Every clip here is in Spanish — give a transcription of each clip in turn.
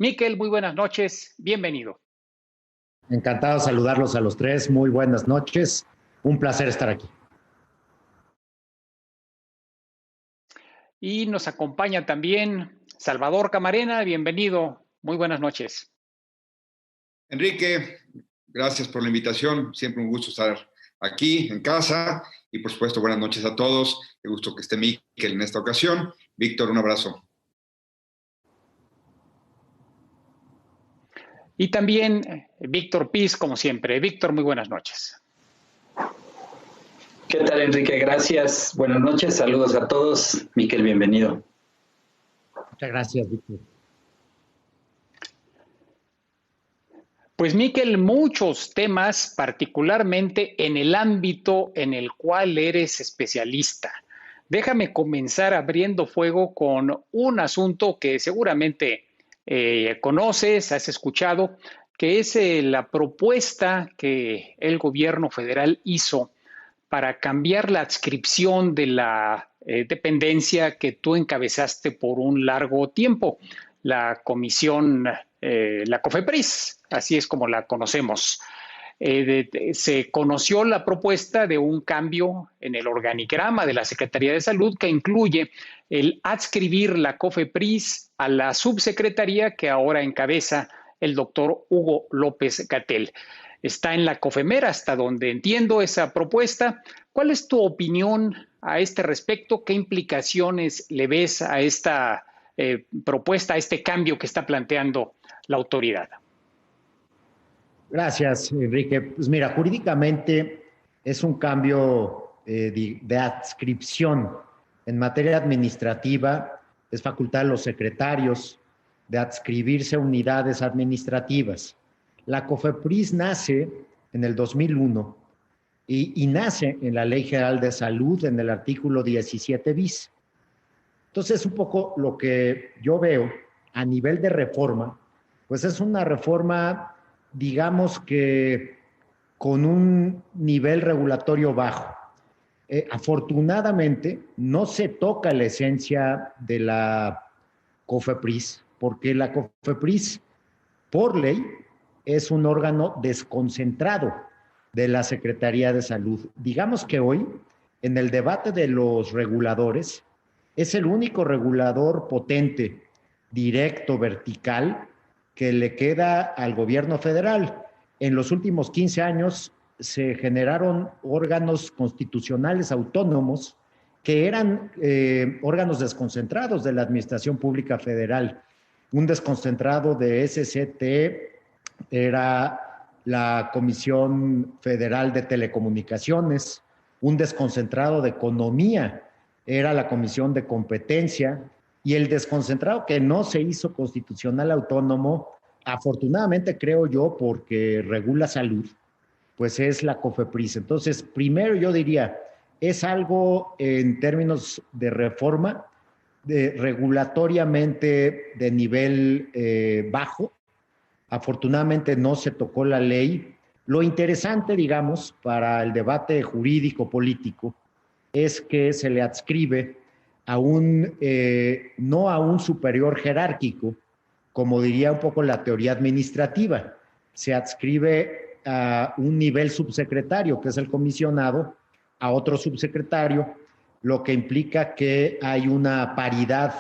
Miquel, muy buenas noches, bienvenido. Encantado de saludarlos a los tres, muy buenas noches, un placer estar aquí. Y nos acompaña también Salvador Camarena, bienvenido, muy buenas noches. Enrique, gracias por la invitación, siempre un gusto estar aquí en casa y por supuesto buenas noches a todos, qué gusto que esté Miquel en esta ocasión. Víctor, un abrazo. Y también Víctor Piz, como siempre. Víctor, muy buenas noches. ¿Qué tal, Enrique? Gracias. Buenas noches, saludos a todos. Miquel, bienvenido. Muchas gracias, Víctor. Pues, Miquel, muchos temas, particularmente en el ámbito en el cual eres especialista. Déjame comenzar abriendo fuego con un asunto que seguramente conoces, has escuchado, que es la propuesta que el gobierno federal hizo para cambiar la adscripción de la dependencia que tú encabezaste por un largo tiempo, la comisión, la COFEPRIS, así es como la conocemos. Se conoció la propuesta de un cambio en el organigrama de la Secretaría de Salud que incluye el adscribir la COFEPRIS a la subsecretaría que ahora encabeza el doctor Hugo López-Gatell. Está en la COFEMER, hasta donde entiendo esa propuesta. ¿Cuál es tu opinión a este respecto? ¿Qué implicaciones le ves a esta propuesta, a este cambio que está planteando la autoridad? Gracias, Enrique. Pues mira, jurídicamente es un cambio de adscripción. En materia administrativa es facultad de los secretarios de adscribirse a unidades administrativas. La COFEPRIS nace en el 2001 y nace en la Ley General de Salud en el artículo 17 bis. Entonces, un poco lo que yo veo a nivel de reforma, pues es una reforma, digamos que con un nivel regulatorio bajo. Afortunadamente, no se toca la esencia de la COFEPRIS, porque la COFEPRIS, por ley, es un órgano desconcentrado de la Secretaría de Salud. Digamos que hoy, en el debate de los reguladores, es el único regulador potente, directo, vertical, que le queda al gobierno federal. En los últimos 15 años se generaron órganos constitucionales autónomos que eran órganos desconcentrados de la Administración Pública Federal. Un desconcentrado de SCT era la Comisión Federal de Telecomunicaciones, un desconcentrado de Economía era la Comisión de Competencia, y el desconcentrado que no se hizo constitucional autónomo, afortunadamente creo yo, porque regula salud, pues es la COFEPRIS. Entonces, primero yo diría, es algo en términos de reforma, regulatoriamente de nivel bajo. Afortunadamente no se tocó la ley. Lo interesante, digamos, para el debate jurídico-político es que se le adscribe a no a un superior jerárquico, como diría un poco la teoría administrativa. Se adscribe a un nivel subsecretario, que es el comisionado, a otro subsecretario, lo que implica que hay una paridad,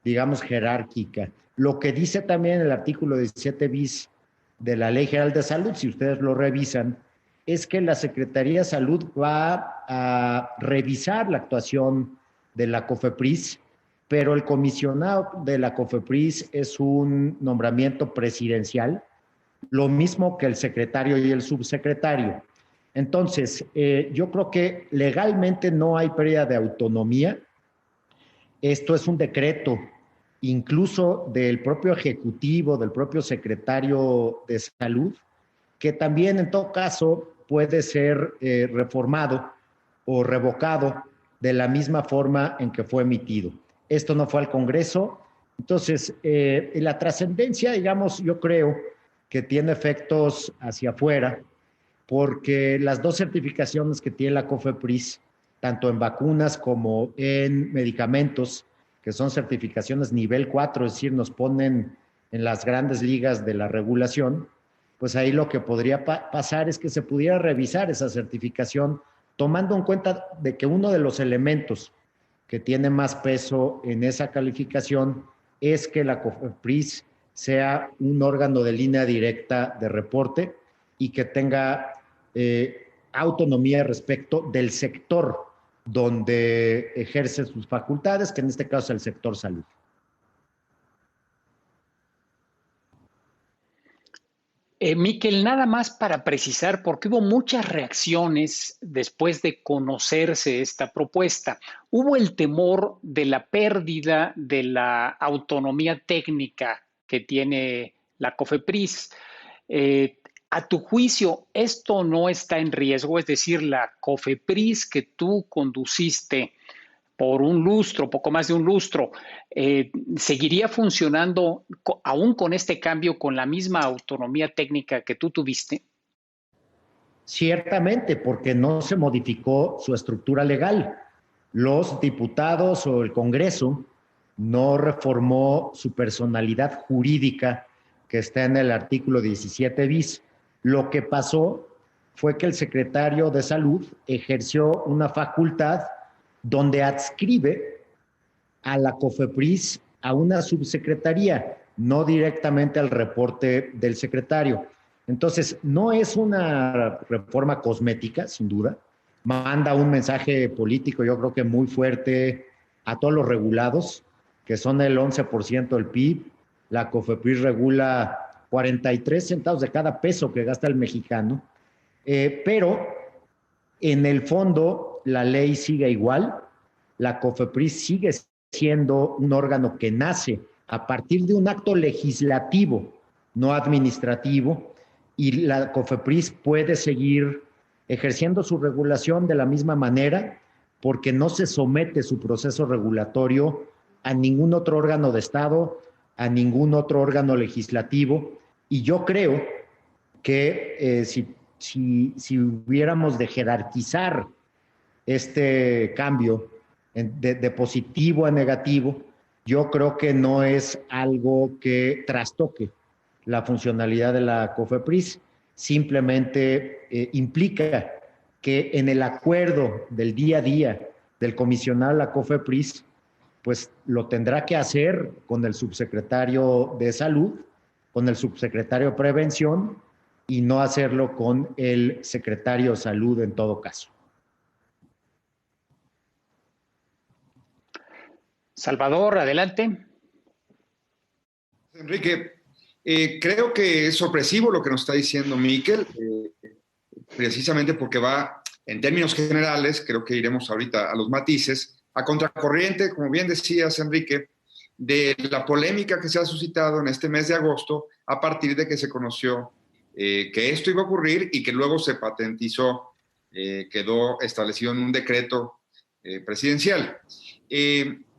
digamos, jerárquica. Lo que dice también el artículo 17 bis de la Ley General de Salud, si ustedes lo revisan, es que la Secretaría de Salud va a revisar la actuación de la COFEPRIS, pero el comisionado de la COFEPRIS es un nombramiento presidencial, lo mismo que el secretario y el subsecretario. Entonces, yo creo que legalmente no hay pérdida de autonomía. Esto es un decreto incluso del propio ejecutivo, del propio secretario de Salud, que también en todo caso puede ser reformado o revocado de la misma forma en que fue emitido. Esto no fue al Congreso. Entonces, la trascendencia, digamos, yo creo que tiene efectos hacia afuera, porque las dos certificaciones que tiene la COFEPRIS, tanto en vacunas como en medicamentos, que son certificaciones nivel 4, es decir, nos ponen en las grandes ligas de la regulación, pues ahí lo que podría pasar es que se pudiera revisar esa certificación, tomando en cuenta de que uno de los elementos que tiene más peso en esa calificación es que la COFEPRIS sea un órgano de línea directa de reporte y que tenga autonomía respecto del sector donde ejerce sus facultades, que en este caso es el sector salud. Miquel, nada más para precisar, porque hubo muchas reacciones después de conocerse esta propuesta. Hubo el temor de la pérdida de la autonomía técnica que tiene la COFEPRIS. A tu juicio, ¿esto no está en riesgo? Es decir, la COFEPRIS que tú conduciste por un lustro, poco más de un lustro, ¿seguiría funcionando aún con este cambio con la misma autonomía técnica que tú tuviste? Ciertamente, porque no se modificó su estructura legal. Los diputados o el Congreso no reformó su personalidad jurídica que está en el artículo 17 bis. Lo que pasó fue que el secretario de Salud ejerció una facultad donde adscribe a la COFEPRIS a una subsecretaría, no directamente al reporte del secretario. Entonces, no es una reforma cosmética, sin duda. Manda un mensaje político, yo creo que muy fuerte a todos los regulados, que son el 11% del PIB. La COFEPRIS regula 43 centavos de cada peso que gasta el mexicano, pero en el fondo la ley sigue igual. La COFEPRIS sigue siendo un órgano que nace a partir de un acto legislativo, no administrativo, y la COFEPRIS puede seguir ejerciendo su regulación de la misma manera porque no se somete su proceso regulatorio a ningún otro órgano de Estado, a ningún otro órgano legislativo. Y yo creo que si hubiéramos de jerarquizar este cambio de positivo a negativo, yo creo que no es algo que trastoque la funcionalidad de la COFEPRIS, simplemente implica que en el acuerdo del día a día del comisionado de la COFEPRIS, pues lo tendrá que hacer con el subsecretario de Salud, con el subsecretario de Prevención, y no hacerlo con el secretario de Salud en todo caso. Salvador, adelante. Enrique, creo que es sorpresivo lo que nos está diciendo Miquel, precisamente porque va, en términos generales, creo que iremos ahorita a los matices, a contracorriente, como bien decías, Enrique, de la polémica que se ha suscitado en este mes de agosto a partir de que se conoció que esto iba a ocurrir y que luego se patentizó, quedó establecido en un decreto presidencial.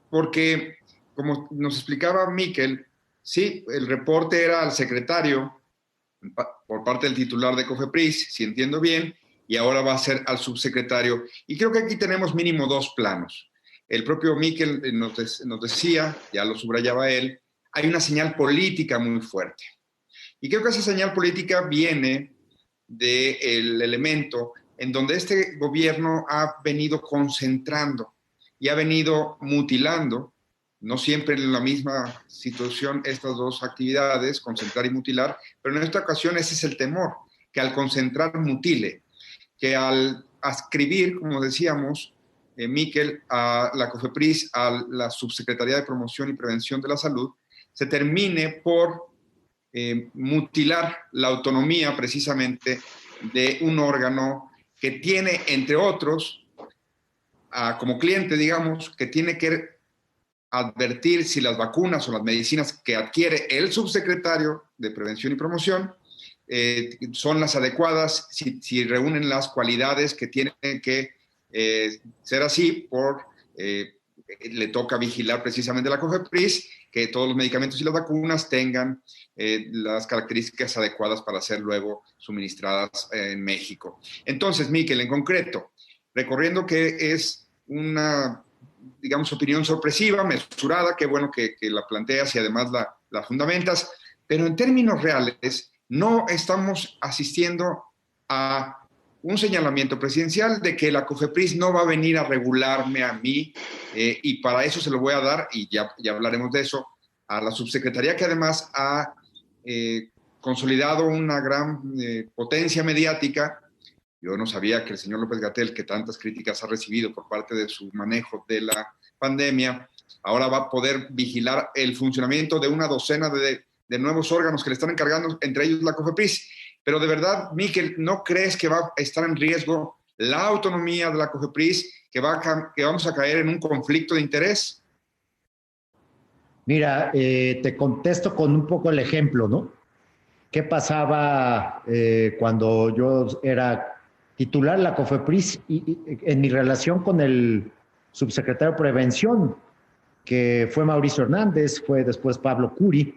Porque, como nos explicaba Miquel, sí, el reporte era al secretario por parte del titular de COFEPRIS, si entiendo bien, y ahora va a ser al subsecretario. Y creo que aquí tenemos mínimo dos planos. El propio Miquel nos decía, ya lo subrayaba él, hay una señal política muy fuerte. Y creo que esa señal política viene del elemento en donde este gobierno ha venido concentrando y ha venido mutilando, no siempre en la misma situación, estas dos actividades, concentrar y mutilar, pero en esta ocasión ese es el temor, que al concentrar mutile, que al adscribir, como decíamos, Miquel, a la COFEPRIS, a la Subsecretaría de Promoción y Prevención de la Salud, se termine por mutilar la autonomía precisamente de un órgano que tiene, entre otros, como cliente, digamos, que tiene que advertir si las vacunas o las medicinas que adquiere el subsecretario de Prevención y Promoción son las adecuadas, si reúnen las cualidades que tienen que ser así, le toca vigilar precisamente a la COFEPRIS que todos los medicamentos y las vacunas tengan las características adecuadas para ser luego suministradas en México. Entonces, Miquel, en concreto, recorriendo que es una, digamos, opinión sorpresiva, mesurada, qué bueno que la planteas y además la fundamentas. pero en términos reales no estamos asistiendo a un señalamiento presidencial de que la COFEPRIS no va a venir a regularme a mí, y para eso se lo voy a dar, y ya hablaremos de eso, a la subsecretaría, que además ha consolidado una gran potencia mediática. Yo no sabía que el señor López-Gatell, que tantas críticas ha recibido por parte de su manejo de la pandemia, ahora va a poder vigilar el funcionamiento de una docena de nuevos órganos que le están encargando, entre ellos la COFEPRIS. Pero de verdad, Miquel, ¿no crees que va a estar en riesgo la autonomía de la COFEPRIS, que vamos a caer en un conflicto de interés? Mira, te contesto con un poco el ejemplo, ¿no? ¿Qué pasaba cuando yo era titular de la COFEPRIS y en mi relación con el subsecretario de Prevención, que fue Mauricio Hernández, fue después Pablo Curi?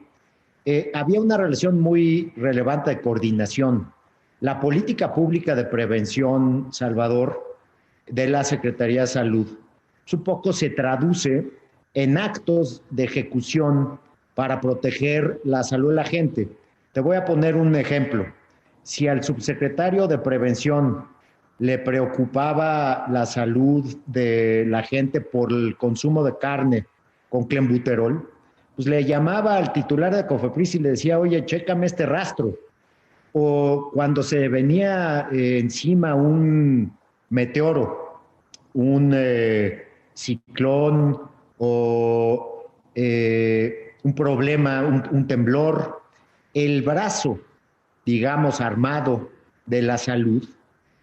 Había una relación muy relevante de coordinación. La política pública de prevención, Salvador, de la Secretaría de Salud, un poco se traduce en actos de ejecución para proteger la salud de la gente. Te voy a poner un ejemplo. Si al subsecretario de Prevención le preocupaba la salud de la gente por el consumo de carne con clenbuterol, pues le llamaba al titular de COFEPRIS y le decía, oye, chécame este rastro. O cuando se venía encima un meteoro, un ciclón o un problema, un temblor, el brazo, digamos, armado de la salud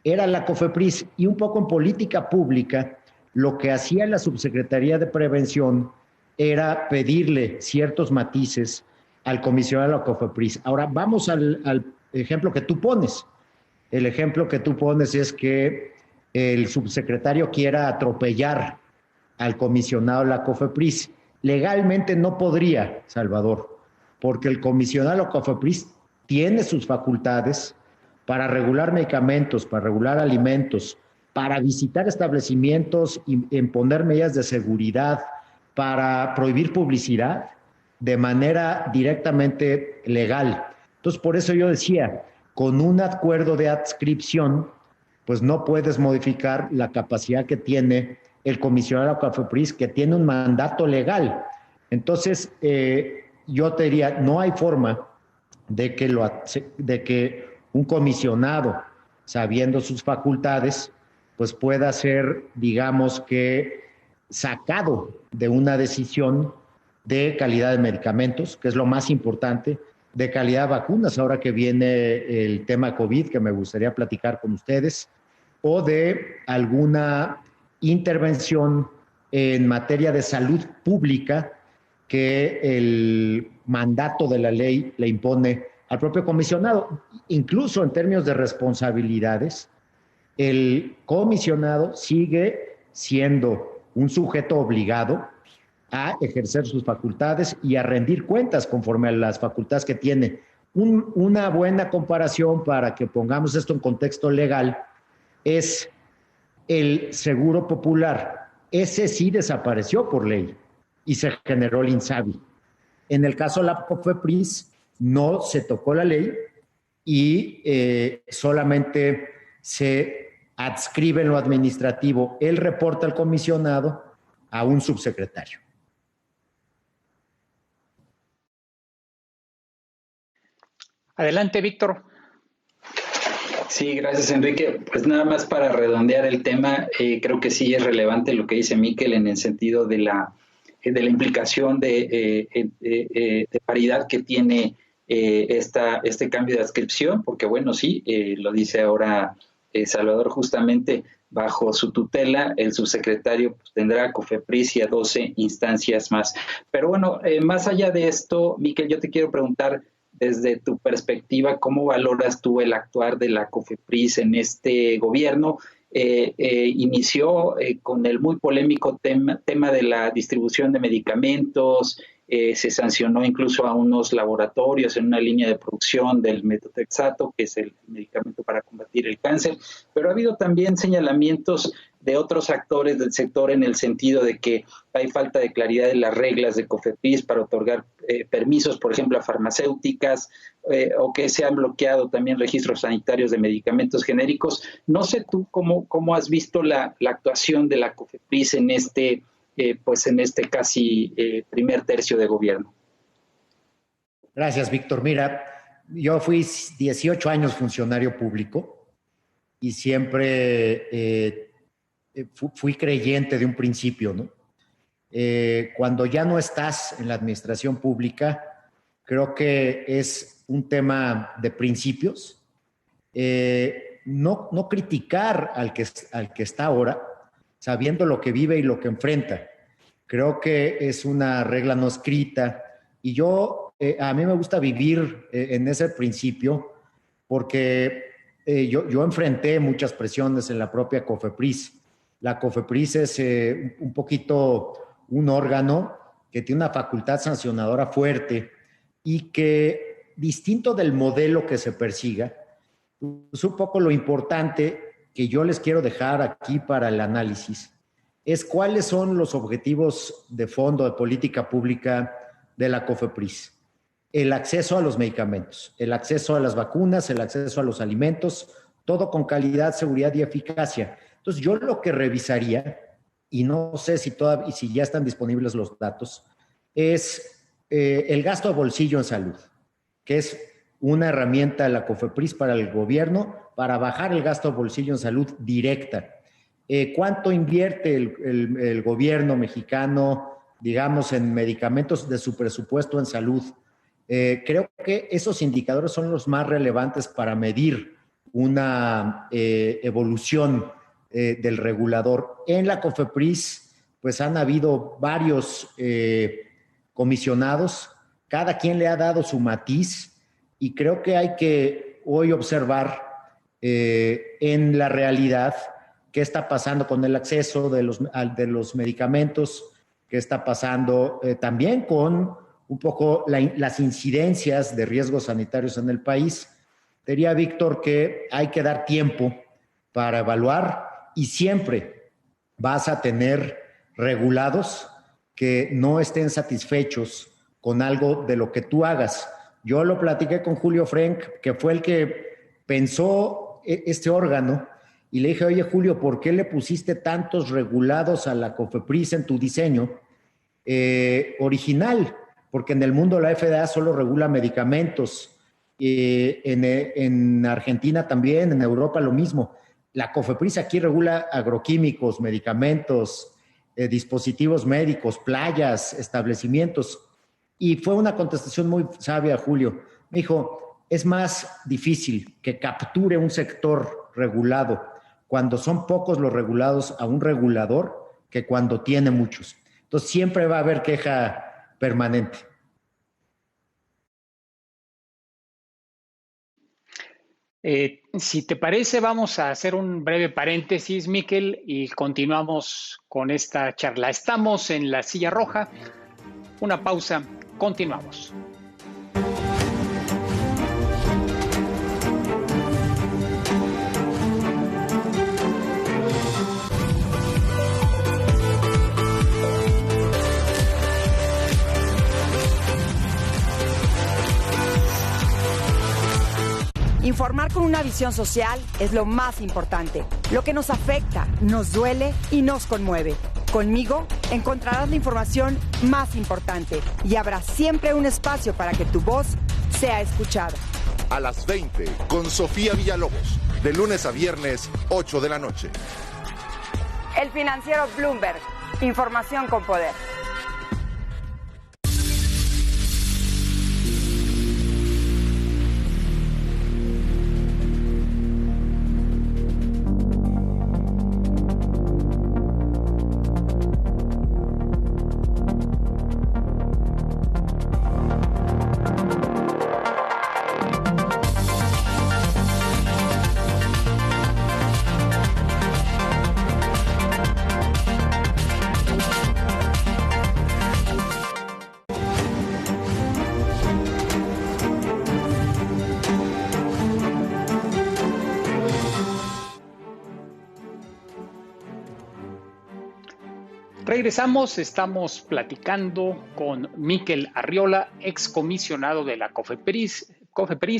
era la COFEPRIS. Y un poco en política pública, lo que hacía la Subsecretaría de Prevención era pedirle ciertos matices al comisionado de la COFEPRIS. Ahora, vamos al ejemplo que tú pones. El ejemplo que tú pones es que el subsecretario quiera atropellar al comisionado de la COFEPRIS. Legalmente no podría, Salvador, porque el comisionado de la COFEPRIS tiene sus facultades para regular medicamentos, para regular alimentos, para visitar establecimientos y imponer medidas de seguridad, para prohibir publicidad de manera directamente legal. Entonces, por eso yo decía, con un acuerdo de adscripción, pues no puedes modificar la capacidad que tiene el comisionado de la COFEPRIS, que tiene un mandato legal. Entonces, yo te diría, no hay forma de que un comisionado, sabiendo sus facultades, pues pueda ser, digamos que, sacado de una decisión de calidad de medicamentos, que es lo más importante, de calidad de vacunas, ahora que viene el tema COVID, que me gustaría platicar con ustedes, o de alguna intervención en materia de salud pública que el mandato de la ley le impone al propio comisionado. Incluso en términos de responsabilidades, el comisionado sigue siendo un sujeto obligado a ejercer sus facultades y a rendir cuentas conforme a las facultades que tiene. Una buena comparación para que pongamos esto en contexto legal es el Seguro Popular. Ese sí desapareció por ley y se generó el INSABI. En el caso de la COFEPRIS no se tocó la ley y solamente se adscribe en lo administrativo el reporte al comisionado a un subsecretario. Adelante, Víctor. Sí, gracias, Enrique. Pues nada más para redondear el tema, creo que sí es relevante lo que dice Miquel en el sentido de la implicación de paridad que tiene este cambio de adscripción, porque bueno, sí, lo dice ahora Salvador, justamente bajo su tutela, el subsecretario pues, tendrá a COFEPRIS y a 12 instancias más. Pero bueno, más allá de esto, Miquel, yo te quiero preguntar, desde tu perspectiva, ¿cómo valoras tú el actuar de la COFEPRIS en este gobierno? Inició con el muy polémico tema de la distribución de medicamentos, se sancionó incluso a unos laboratorios en una línea de producción del metotrexato, que es el medicamento para combatir el cáncer, pero ha habido también señalamientos de otros actores del sector en el sentido de que hay falta de claridad en las reglas de COFEPRIS para otorgar permisos, por ejemplo, a farmacéuticas, o que se han bloqueado también registros sanitarios de medicamentos genéricos. No sé tú cómo has visto la actuación de la COFEPRIS en este casi primer tercio de gobierno. Gracias, Víctor. Mira, yo fui 18 años funcionario público y siempre fui creyente de un principio, ¿no? Cuando ya no estás en la administración pública, creo que es un tema de principios. No criticar al que está ahora, sabiendo lo que vive y lo que enfrenta. Creo que es una regla no escrita y a mí me gusta vivir en ese principio porque yo enfrenté muchas presiones en la propia COFEPRIS. La COFEPRIS es un poquito un órgano que tiene una facultad sancionadora fuerte y que, distinto del modelo que se persiga, es un poco lo importante que yo les quiero dejar aquí para el análisis, es cuáles son los objetivos de fondo de política pública de la COFEPRIS. El acceso a los medicamentos, el acceso a las vacunas, el acceso a los alimentos, todo con calidad, seguridad y eficacia. Entonces, yo lo que revisaría, y no sé si ya están disponibles los datos, es el gasto de bolsillo en salud, que es una herramienta de la COFEPRIS para el gobierno para bajar el gasto de bolsillo en salud directa. ¿Cuánto invierte el gobierno mexicano, digamos, en medicamentos de su presupuesto en salud? Creo que esos indicadores son los más relevantes para medir una evolución del regulador. En la COFEPRIS, pues han habido varios comisionados, cada quien le ha dado su matiz y creo que hay que hoy observar en la realidad qué está pasando con el acceso de los medicamentos, qué está pasando también con un poco las incidencias de riesgos sanitarios en el país. Diría, Víctor, que hay que dar tiempo para evaluar y siempre vas a tener regulados que no estén satisfechos con algo de lo que tú hagas. Yo lo platiqué con Julio Frenk, que fue el que pensó este órgano, y le dije, oye, Julio, ¿por qué le pusiste tantos regulados a la COFEPRIS en tu diseño original? Porque en el mundo la FDA solo regula medicamentos, en Argentina también, en Europa lo mismo. La COFEPRIS aquí regula agroquímicos, medicamentos, dispositivos médicos, playas, establecimientos. Y fue una contestación muy sabia, Julio. Me dijo, es más difícil que capture un sector regulado cuando son pocos los regulados a un regulador que cuando tiene muchos. Entonces siempre va a haber queja permanente. Si te parece, vamos a hacer un breve paréntesis, Miquel, y continuamos con esta charla. Estamos en la silla roja. Una pausa. Continuamos. Informar con una visión social es lo más importante, lo que nos afecta, nos duele y nos conmueve. Conmigo encontrarás la información más importante y habrá siempre un espacio para que tu voz sea escuchada. A las 20 con Sofía Villalobos, de lunes a viernes, 8 de la noche. El financiero Bloomberg, información con poder. Regresamos, estamos platicando con Miquel Arriola, excomisionado de la COFEPRIS,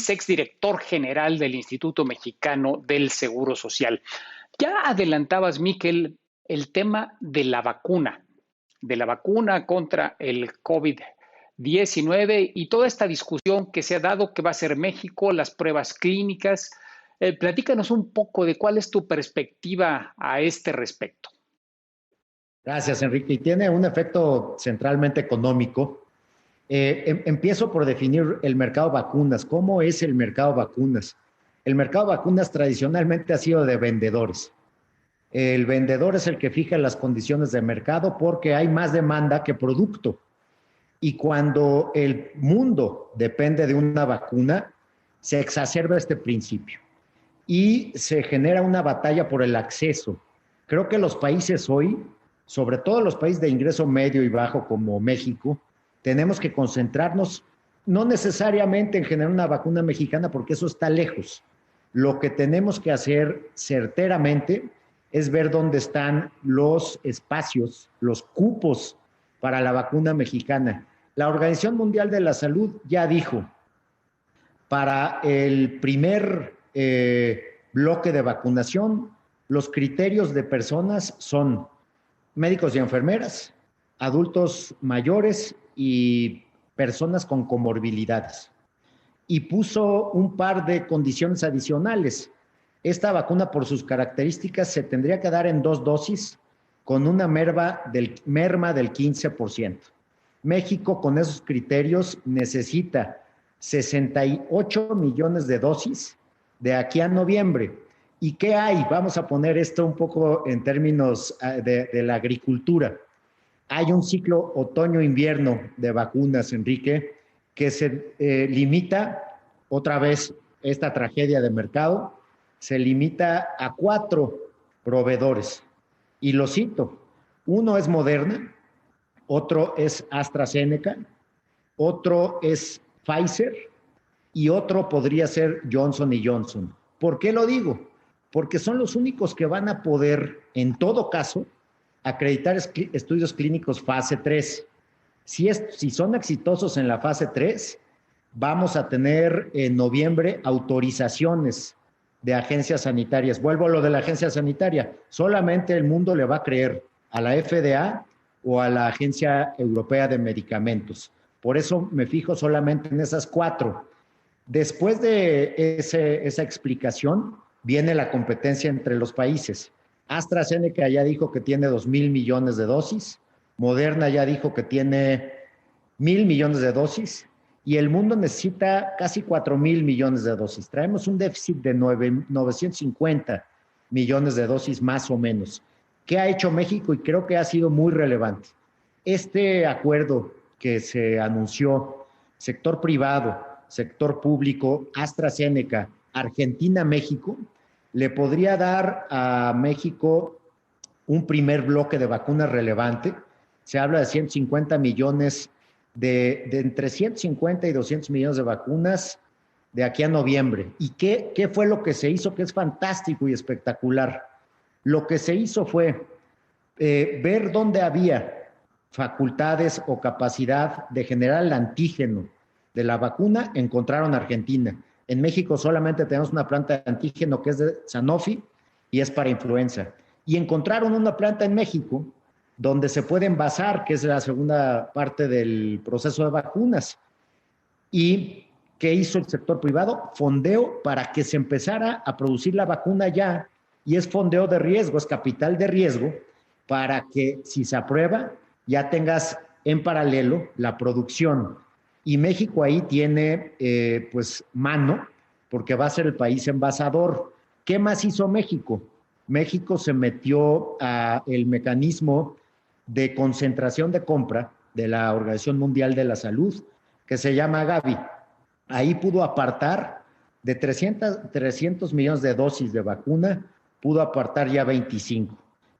exdirector general del Instituto Mexicano del Seguro Social. Ya adelantabas, Miquel, el tema de la vacuna contra el COVID-19 y toda esta discusión que se ha dado, que va a ser México, las pruebas clínicas. Platícanos un poco de cuál es tu perspectiva a este respecto. Gracias, Enrique. Y tiene un efecto centralmente económico. Empiezo por definir el mercado vacunas. ¿Cómo es el mercado vacunas? El mercado vacunas tradicionalmente ha sido de vendedores. El vendedor es el que fija las condiciones de mercado porque hay más demanda que producto. Y cuando el mundo depende de una vacuna, se exacerba este principio y se genera una batalla por el acceso. Creo que los países hoy, sobre todo los países de ingreso medio y bajo como México, tenemos que concentrarnos no necesariamente en generar una vacuna mexicana porque eso está lejos. Lo que tenemos que hacer certeramente es ver dónde están los espacios, los cupos para la vacuna mexicana. La Organización Mundial de la Salud ya dijo, para el primer bloque de vacunación, los criterios de personas son médicos y enfermeras, adultos mayores y personas con comorbilidades. Y puso un par de condiciones adicionales. Esta vacuna, por sus características, se tendría que dar en 2 dosis con una merma del 15%. México, con esos criterios, necesita 68 millones de dosis de aquí a noviembre. ¿Y qué hay? Vamos a poner esto un poco en términos de la agricultura. Hay un ciclo otoño-invierno de vacunas, Enrique, que se limita, otra vez, esta tragedia de mercado, se limita a 4 proveedores. Y lo cito, uno es Moderna, otro es AstraZeneca, otro es Pfizer y otro podría ser Johnson & Johnson. ¿Por qué lo digo? Porque son los únicos que van a poder, en todo caso, acreditar estudios clínicos fase 3. Si son exitosos en la fase 3, vamos a tener en noviembre autorizaciones de agencias sanitarias. Vuelvo a lo de la agencia sanitaria. Solamente el mundo le va a creer a la FDA o a la Agencia Europea de Medicamentos. Por eso me fijo solamente en esas 4. Después de esa explicación, viene la competencia entre los países. AstraZeneca ya dijo que tiene 2,000 millones de dosis, Moderna ya dijo que tiene 1,000 millones de dosis, y el mundo necesita casi 4,000 millones de dosis. Traemos un déficit de 950 millones de dosis más o menos. ¿Qué ha hecho México? Y creo que ha sido muy relevante. Este acuerdo que se anunció, sector privado, sector público, AstraZeneca, Argentina, México, le podría dar a México un primer bloque de vacunas relevante. Se habla de 150 millones, de entre 150 y 200 millones de vacunas de aquí a noviembre. ¿Y qué fue lo que se hizo? Que es fantástico y espectacular. Lo que se hizo fue ver dónde había facultades o capacidad de generar el antígeno de la vacuna. Encontraron Argentina. En México solamente tenemos una planta de antígeno que es de Sanofi y es para influenza. Y encontraron una planta en México donde se puede envasar, que es la segunda parte del proceso de vacunas. ¿Y qué hizo el sector privado? Fondeo para que se empezara a producir la vacuna ya. Y es fondeo de riesgo, es capital de riesgo, para que si se aprueba, ya tengas en paralelo la producción. Y México ahí tiene pues mano, porque va a ser el país envasador. ¿Qué más hizo México? México se metió al mecanismo de concentración de compra de la Organización Mundial de la Salud, que se llama Gavi. Ahí pudo apartar de 300 millones de dosis de vacuna, pudo apartar ya 25.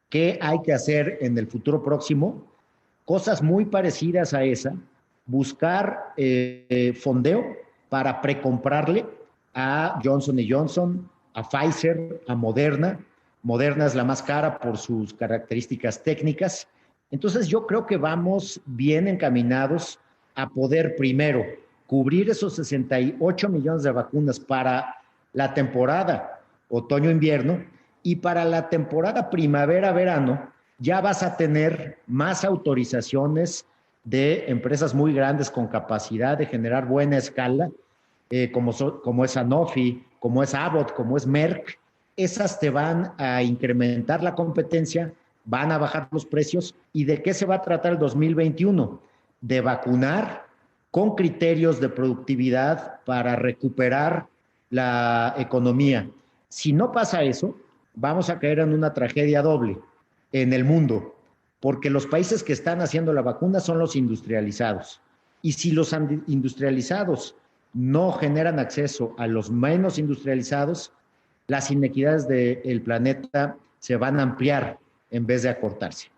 ¿Qué hay que hacer en el futuro próximo? Cosas muy parecidas a esa, buscar fondeo para precomprarle a Johnson & Johnson, a Pfizer, a Moderna. Moderna es la más cara por sus características técnicas, Entonces yo creo que vamos bien encaminados a poder primero cubrir esos 68 millones de vacunas para la temporada otoño-invierno, y para la temporada primavera-verano ya vas a tener más autorizaciones de empresas muy grandes con capacidad de generar buena escala, como es Sanofi, como es Abbott, como es Merck. Esas te van a incrementar la competencia, van a bajar los precios. ¿Y de qué se va a tratar el 2021? De vacunar con criterios de productividad para recuperar la economía. Si no pasa eso, vamos a caer en una tragedia doble en el mundo, porque los países que están haciendo la vacuna son los industrializados. Y si los industrializados no generan acceso a los menos industrializados, las inequidades del planeta se van a ampliar en vez de acortarse.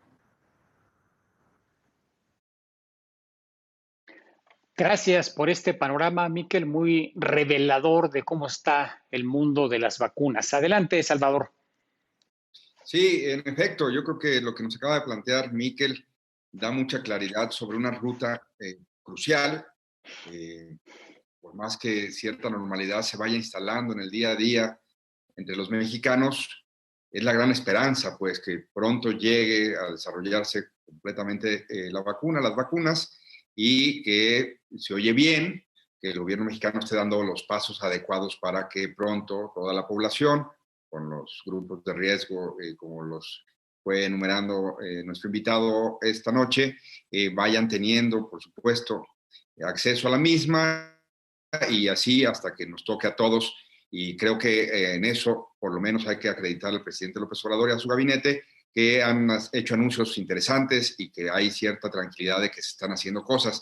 Gracias por este panorama, Miquel, muy revelador de cómo está el mundo de las vacunas. Adelante, Salvador. Sí, en efecto, yo creo que lo que nos acaba de plantear Miquel da mucha claridad sobre una ruta crucial. Por más que cierta normalidad se vaya instalando en el día a día entre los mexicanos, es la gran esperanza, pues, que pronto llegue a desarrollarse completamente la vacuna, las vacunas, y que se oye bien, que el gobierno mexicano esté dando los pasos adecuados para que pronto toda la población, con los grupos de riesgo, como los fue enumerando nuestro invitado esta noche, vayan teniendo, por supuesto, acceso a la misma, y así hasta que nos toque a todos. Y creo que en eso, por lo menos, hay que acreditar al presidente López Obrador y a su gabinete, que han hecho anuncios interesantes y que hay cierta tranquilidad de que se están haciendo cosas.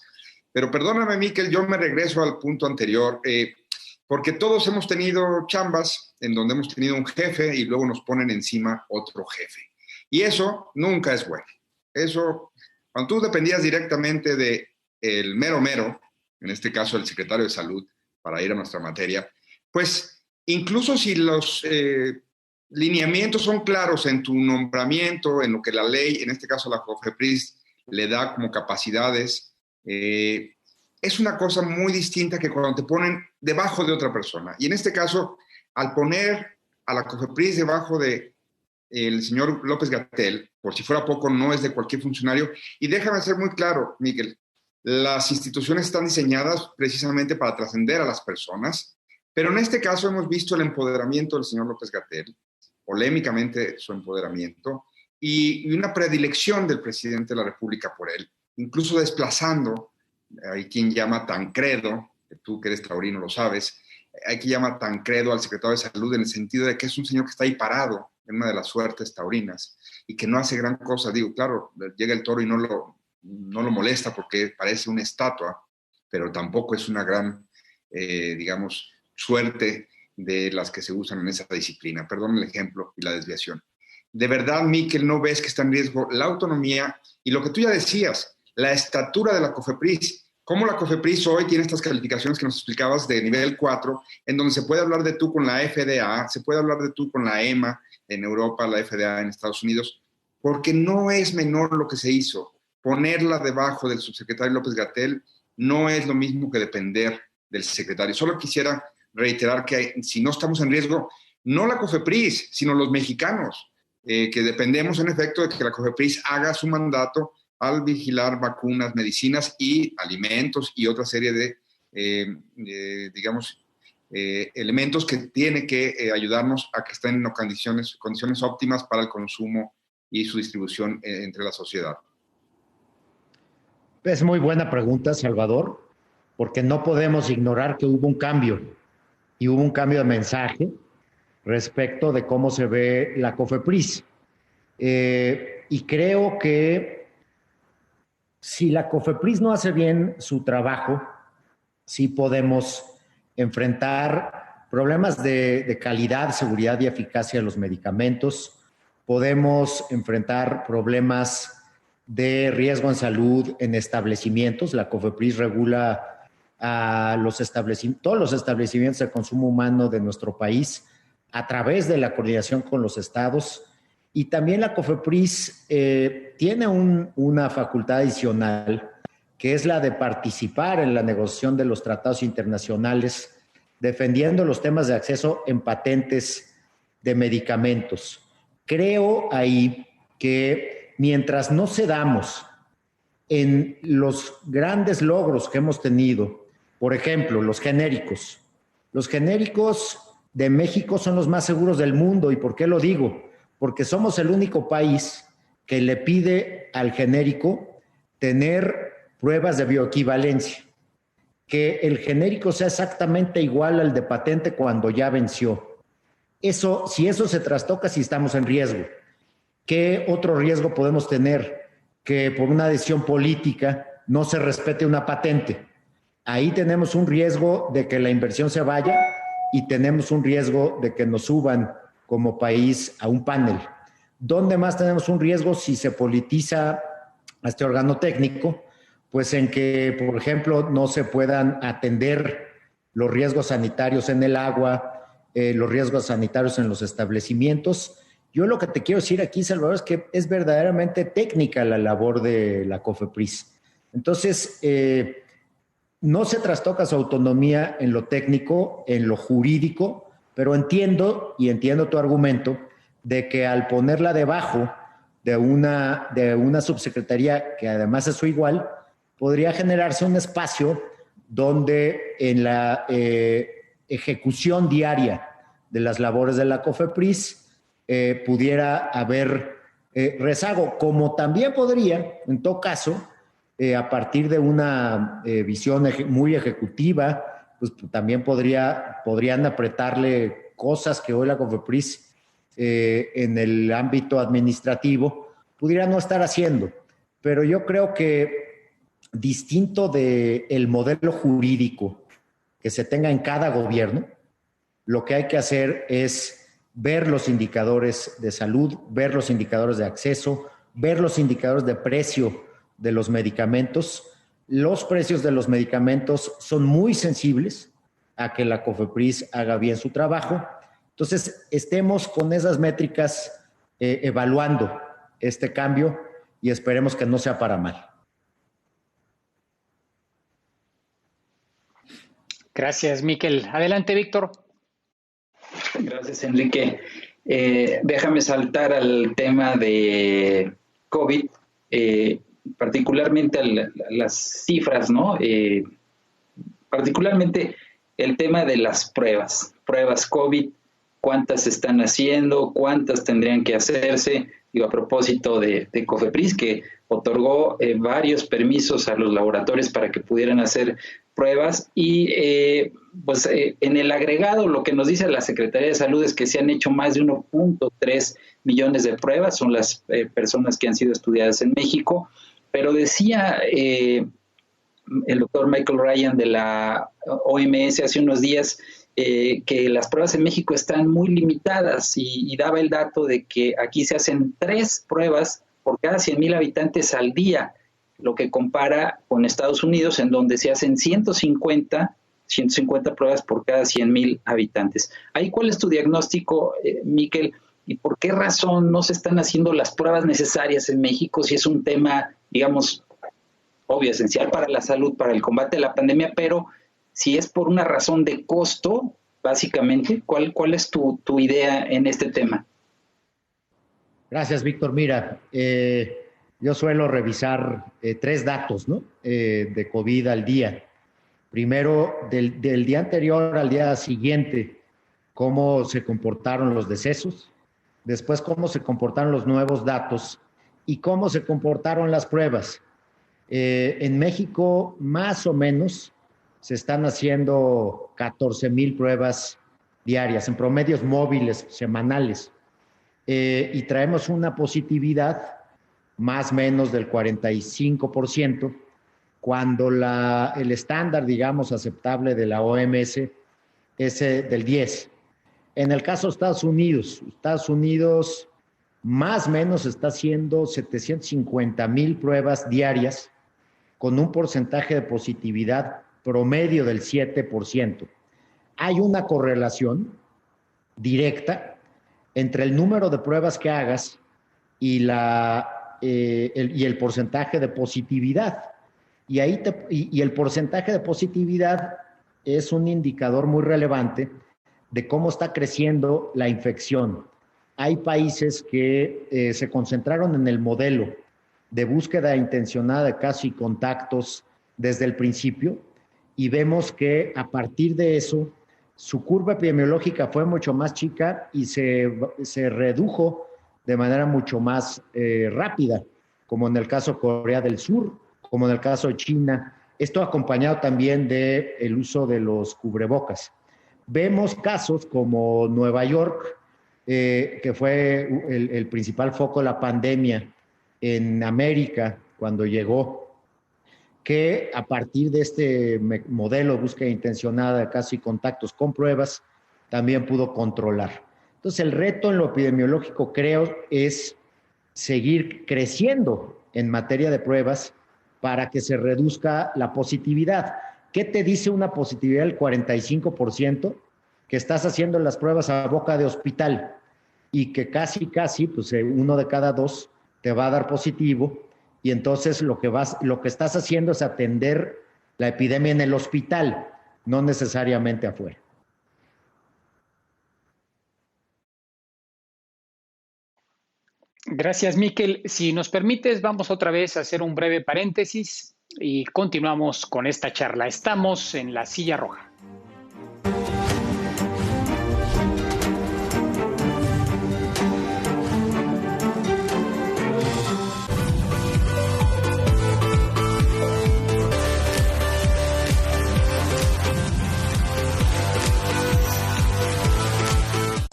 Pero perdóname, Miquel, yo me regreso al punto anterior, porque todos hemos tenido chambas en donde hemos tenido un jefe y luego nos ponen encima otro jefe. Y eso nunca es bueno. Eso, cuando tú dependías directamente del mero mero, en este caso el secretario de Salud, para ir a nuestra materia, pues incluso si los lineamientos son claros en tu nombramiento, en lo que la ley, en este caso la COFEPRIS, le da como capacidades, es una cosa muy distinta que cuando te ponen debajo de otra persona. Y en este caso, al poner a la COFEPRIS debajo de el señor López-Gatell, por si fuera poco, no es de cualquier funcionario. Y déjame ser muy claro, Miguel, las instituciones están diseñadas precisamente para trascender a las personas, pero en este caso hemos visto el empoderamiento del señor López-Gatell, polémicamente su empoderamiento, y una predilección del presidente de la República por él, incluso desplazando, hay quien llama Tancredo, tú que eres taurino lo sabes, hay quien llama Tancredo al secretario de Salud en el sentido de que es un señor que está ahí parado en una de las suertes taurinas y que no hace gran cosa. Digo, claro, llega el toro y no lo molesta porque parece una estatua, pero tampoco es una gran, digamos, suerte de las que se usan en esa disciplina. Perdón el ejemplo y la desviación. De verdad, Miquel, ¿no ves que está en riesgo la autonomía y lo que tú ya decías, la estatura de la COFEPRIS? Cómo la COFEPRIS hoy tiene estas calificaciones que nos explicabas de nivel 4, en donde se puede hablar de tú con la FDA, se puede hablar de tú con la EMA en Europa, la FDA en Estados Unidos, porque no es menor lo que se hizo. Ponerla debajo del subsecretario López-Gatell no es lo mismo que depender del secretario. Solo quisiera reiterar que si no estamos en riesgo, no la COFEPRIS, sino los mexicanos, que dependemos en efecto de que la COFEPRIS haga su mandato al vigilar vacunas, medicinas y alimentos y otra serie de digamos, elementos que tiene que ayudarnos a que estén en condiciones óptimas para el consumo y su distribución entre la sociedad. Es muy buena pregunta, Salvador, porque no podemos ignorar que hubo un cambio, y hubo un cambio de mensaje respecto de cómo se ve la COFEPRIS. Y creo que si la COFEPRIS no hace bien su trabajo, sí podemos enfrentar problemas de calidad, seguridad y eficacia de los medicamentos, podemos enfrentar problemas de riesgo en salud en establecimientos. La COFEPRIS regula a todos los establecimientos de consumo humano de nuestro país a través de la coordinación con los estados, Y también la COFEPRIS tiene una facultad adicional, que es la de participar en la negociación de los tratados internacionales, defendiendo los temas de acceso en patentes de medicamentos. Creo ahí que mientras no cedamos en los grandes logros que hemos tenido, por ejemplo, los genéricos de México son los más seguros del mundo. ¿Y por qué lo digo? Porque somos el único país que le pide al genérico tener pruebas de bioequivalencia, que el genérico sea exactamente igual al de patente cuando ya venció. Eso, si eso se trastoca, sí estamos en riesgo. ¿Qué otro riesgo podemos tener? Que por una decisión política no se respete una patente. Ahí tenemos un riesgo de que la inversión se vaya y tenemos un riesgo de que nos suban como país a un panel. ¿Dónde más tenemos un riesgo si se politiza a este órgano técnico? Pues en que, por ejemplo, no se puedan atender los riesgos sanitarios en el agua, los riesgos sanitarios en los establecimientos. Yo lo que te quiero decir aquí, Salvador, es que es verdaderamente técnica la labor de la COFEPRIS. Entonces, no se trastoca su autonomía en lo técnico, en lo jurídico, pero entiendo tu argumento de que al ponerla debajo de una subsecretaría que además es su igual, podría generarse un espacio donde en la ejecución diaria de las labores de la COFEPRIS pudiera haber rezago, como también podría, en todo caso, a partir de una visión muy ejecutiva, pues también podrían apretarle cosas que hoy la COFEPRIS en el ámbito administrativo pudiera no estar haciendo. Pero yo creo que distinto del modelo jurídico que se tenga en cada gobierno, lo que hay que hacer es ver los indicadores de salud, ver los indicadores de acceso, ver los indicadores de precio de los medicamentos. Los precios de los medicamentos son muy sensibles a que la COFEPRIS haga bien su trabajo. Entonces, estemos con esas métricas evaluando este cambio y esperemos que no sea para mal. Gracias, Miquel. Adelante, Víctor. Gracias, Enrique. Déjame saltar al tema de COVID, particularmente las cifras, ¿no? Particularmente el tema de las pruebas COVID, cuántas se están haciendo, cuántas tendrían que hacerse. Digo, a propósito de COFEPRIS, que otorgó varios permisos a los laboratorios para que pudieran hacer pruebas y en el agregado lo que nos dice la Secretaría de Salud es que se han hecho más de 1.3 millones de pruebas, son las personas que han sido estudiadas en México, pero decía el doctor Michael Ryan de la OMS hace unos días que las pruebas en México están muy limitadas y daba el dato de que aquí se hacen 3 pruebas por cada 100,000 habitantes al día, lo que compara con Estados Unidos, en donde se hacen 150 pruebas por cada 100,000 habitantes. Ahí, ¿cuál es tu diagnóstico, Miquel? ¿Y por qué razón no se están haciendo las pruebas necesarias en México si es un tema, digamos, obvio, esencial para la salud, para el combate de la pandemia, pero si es por una razón de costo, básicamente, ¿cuál es tu idea en este tema? Gracias, Víctor. Mira, yo suelo revisar 3 datos, ¿no? De COVID al día. Primero, del día anterior al día siguiente, cómo se comportaron los decesos. Después, cómo se comportaron los nuevos datos y cómo se comportaron las pruebas. En México, más o menos, se están haciendo 14,000 pruebas diarias, en promedios móviles semanales. Y traemos una positividad más o menos del 45%, cuando el estándar, digamos, aceptable de la OMS es del 10%. En el caso de Estados Unidos más o menos está haciendo 750,000 pruebas diarias con un porcentaje de positividad promedio del 7%. Hay una correlación directa entre el número de pruebas que hagas y el porcentaje de positividad. Y el porcentaje de positividad es un indicador muy relevante de cómo está creciendo la infección. Hay países que se concentraron en el modelo de búsqueda intencionada de casos y contactos desde el principio, y vemos que a partir de eso su curva epidemiológica fue mucho más chica y se redujo de manera mucho más rápida, como en el caso de Corea del Sur, como en el caso de China. Esto acompañado también del uso de los cubrebocas. Vemos casos como Nueva York, que fue el principal foco de la pandemia en América cuando llegó, que a partir de este modelo de búsqueda intencionada de casos y contactos con pruebas, también pudo controlar. Entonces, el reto en lo epidemiológico, creo, es seguir creciendo en materia de pruebas para que se reduzca la positividad. ¿Qué te dice una positividad del 45%? Que estás haciendo las pruebas a boca de hospital y que casi, pues uno de cada dos te va a dar positivo, y entonces lo que estás haciendo es atender la epidemia en el hospital, no necesariamente afuera. Gracias, Miquel. Si nos permites, vamos otra vez a hacer un breve paréntesis y continuamos con esta charla. Estamos en La Silla Roja.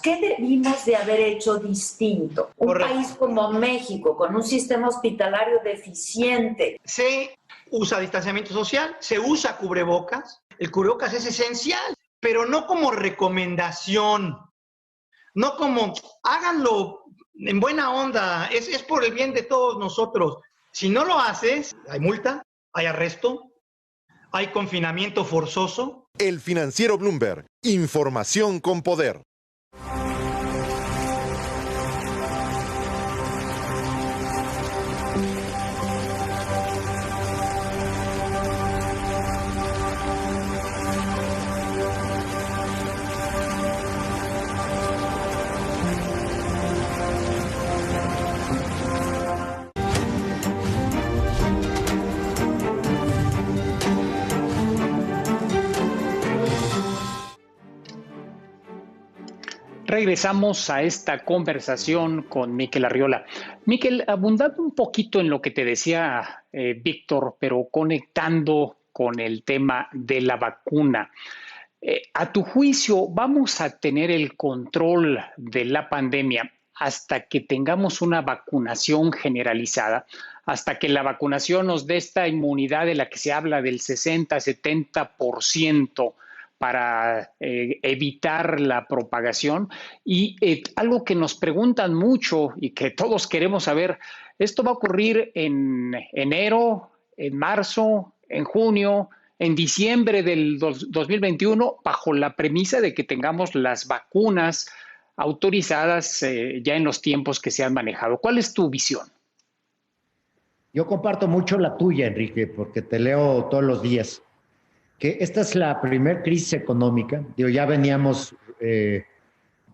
¿Qué debimos de haber hecho distinto? Un Correcto. país como México, con un sistema hospitalario deficiente. Se usa distanciamiento social, se usa cubrebocas. El cubrebocas es esencial, pero no como recomendación, no como háganlo en buena onda, es por el bien de todos nosotros. Si no lo haces, hay multa, hay arresto, hay confinamiento forzoso. El Financiero Bloomberg. Información con poder. Regresamos a esta conversación con Miquel Arriola. Miquel, abundando un poquito en lo que te decía Víctor, pero conectando con el tema de la vacuna. A tu juicio, ¿vamos a tener el control de la pandemia hasta que tengamos una vacunación generalizada? Hasta que la vacunación nos dé esta inmunidad de la que se habla del 60-70%, para evitar la propagación. Y algo que nos preguntan mucho y que todos queremos saber, ¿esto va a ocurrir en enero, en marzo, en junio, en diciembre del 2021, bajo la premisa de que tengamos las vacunas autorizadas ya en los tiempos que se han manejado? ¿Cuál es tu visión? Yo comparto mucho la tuya, Enrique, porque te leo todos los días. Que esta es la primer crisis económica. Ya veníamos un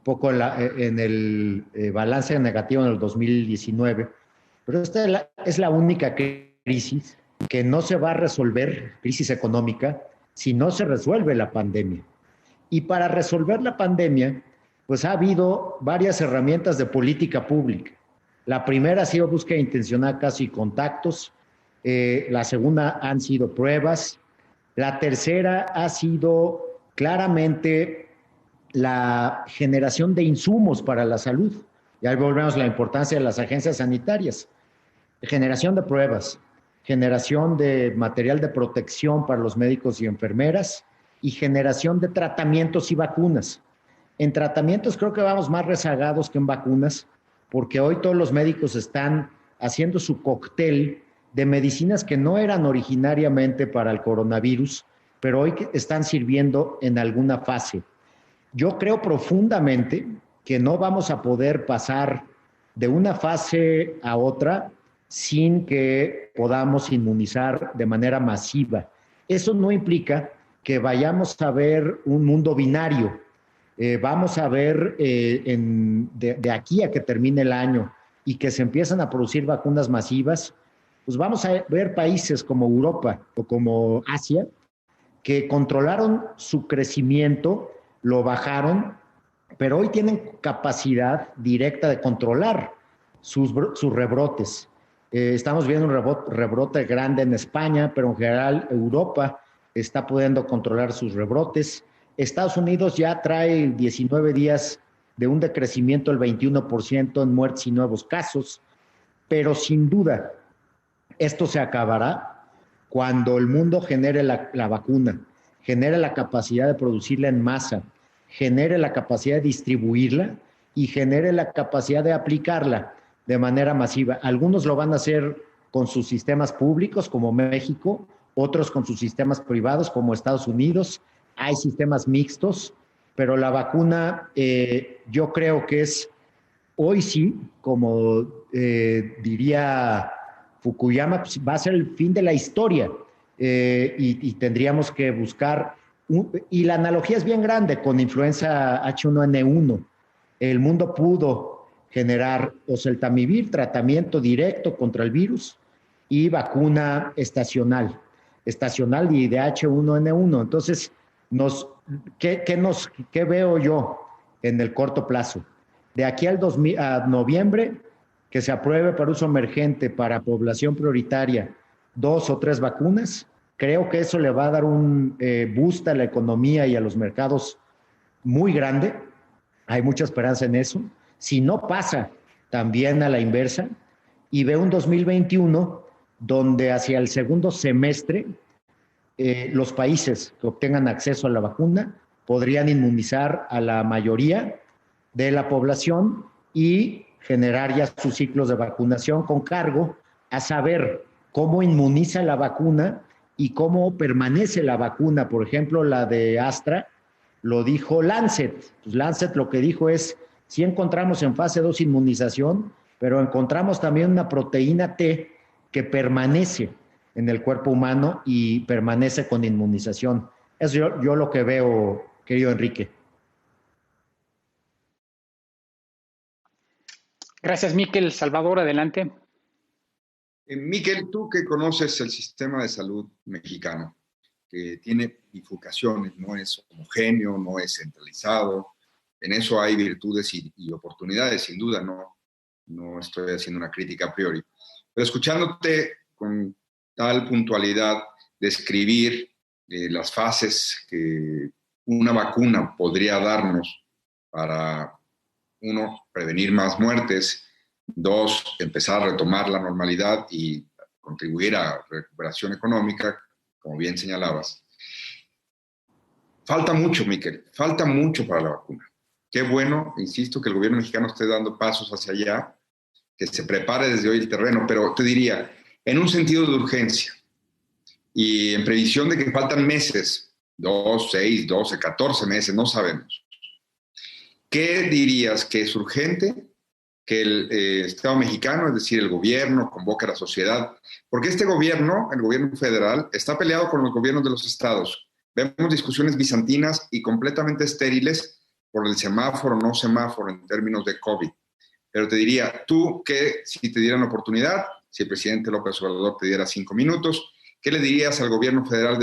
poco en el balance negativo en el 2019, pero esta es la única crisis que no se va a resolver, crisis económica, si no se resuelve la pandemia. Y para resolver la pandemia, pues ha habido varias herramientas de política pública. La primera ha sido búsqueda intencionada, casos y contactos. La segunda han sido pruebas. La tercera ha sido claramente la generación de insumos para la salud. Ya volvemos a la importancia de las agencias sanitarias. Generación de pruebas, generación de material de protección para los médicos y enfermeras y generación de tratamientos y vacunas. En tratamientos creo que vamos más rezagados que en vacunas, porque hoy todos los médicos están haciendo su cóctel de medicinas que no eran originariamente para el coronavirus, pero hoy están sirviendo en alguna fase. Yo creo profundamente que no vamos a poder pasar de una fase a otra sin que podamos inmunizar de manera masiva. Eso no implica que vayamos a ver un mundo binario. Vamos a ver de aquí a que termine el año y que se empiezan a producir vacunas masivas, pues vamos a ver países como Europa o como Asia que controlaron su crecimiento, lo bajaron, pero hoy tienen capacidad directa de controlar sus rebrotes. Estamos viendo un rebrote grande en España, pero en general Europa está pudiendo controlar sus rebrotes. Estados Unidos ya trae 19 días de un decrecimiento del 21% en muertes y nuevos casos, pero sin duda esto se acabará cuando el mundo genere la vacuna, genere la capacidad de producirla en masa, genere la capacidad de distribuirla y genere la capacidad de aplicarla de manera masiva. Algunos lo van a hacer con sus sistemas públicos, como México, otros con sus sistemas privados, como Estados Unidos. Hay sistemas mixtos, pero la vacuna yo creo que es, hoy sí, como diría Fukuyama, pues va a ser el fin de la historia y tendríamos que buscar, y la analogía es bien grande con influenza H1N1. El mundo pudo generar oseltamivir, tratamiento directo contra el virus, y vacuna estacional y de H1N1. Entonces, ¿qué veo yo en el corto plazo? De aquí a noviembre, que se apruebe para uso emergente para población prioritaria 2 o 3 vacunas, creo que eso le va a dar un boost a la economía y a los mercados muy grande. Hay mucha esperanza en eso. Si no pasa, también a la inversa, y veo un 2021 donde hacia el segundo semestre los países que obtengan acceso a la vacuna podrían inmunizar a la mayoría de la población y generar ya sus ciclos de vacunación con cargo a saber cómo inmuniza la vacuna y cómo permanece la vacuna. Por ejemplo, la de Astra lo dijo Lancet. Pues Lancet lo que dijo es, sí encontramos en fase 2 inmunización, pero encontramos también una proteína T que permanece en el cuerpo humano y permanece con inmunización. Es yo lo que veo, querido Enrique. Gracias, Miquel. Salvador, adelante. Miquel, tú que conoces el sistema de salud mexicano, que tiene bifurcaciones, no es homogéneo, no es centralizado, en eso hay virtudes y oportunidades, sin duda, no estoy haciendo una crítica a priori. Pero escuchándote con tal puntualidad describir las fases que una vacuna podría darnos para, 1, prevenir más muertes, 2, empezar a retomar la normalidad y contribuir a recuperación económica, como bien señalabas. Falta mucho, Miquel, falta mucho para la vacuna. Qué bueno, insisto, que el gobierno mexicano esté dando pasos hacia allá, que se prepare desde hoy el terreno, pero te diría, en un sentido de urgencia y en previsión de que faltan meses, 2, 6, 12, 14 meses, no sabemos. ¿Qué dirías que es urgente que el Estado mexicano, es decir, el gobierno, convoque a la sociedad? Porque este gobierno, el gobierno federal, está peleado con los gobiernos de los estados. Vemos discusiones bizantinas y completamente estériles por el semáforo, no semáforo en términos de COVID. Pero te diría, tú que si te dieran la oportunidad, si el presidente López Obrador te diera 5 minutos, ¿qué le dirías al gobierno federal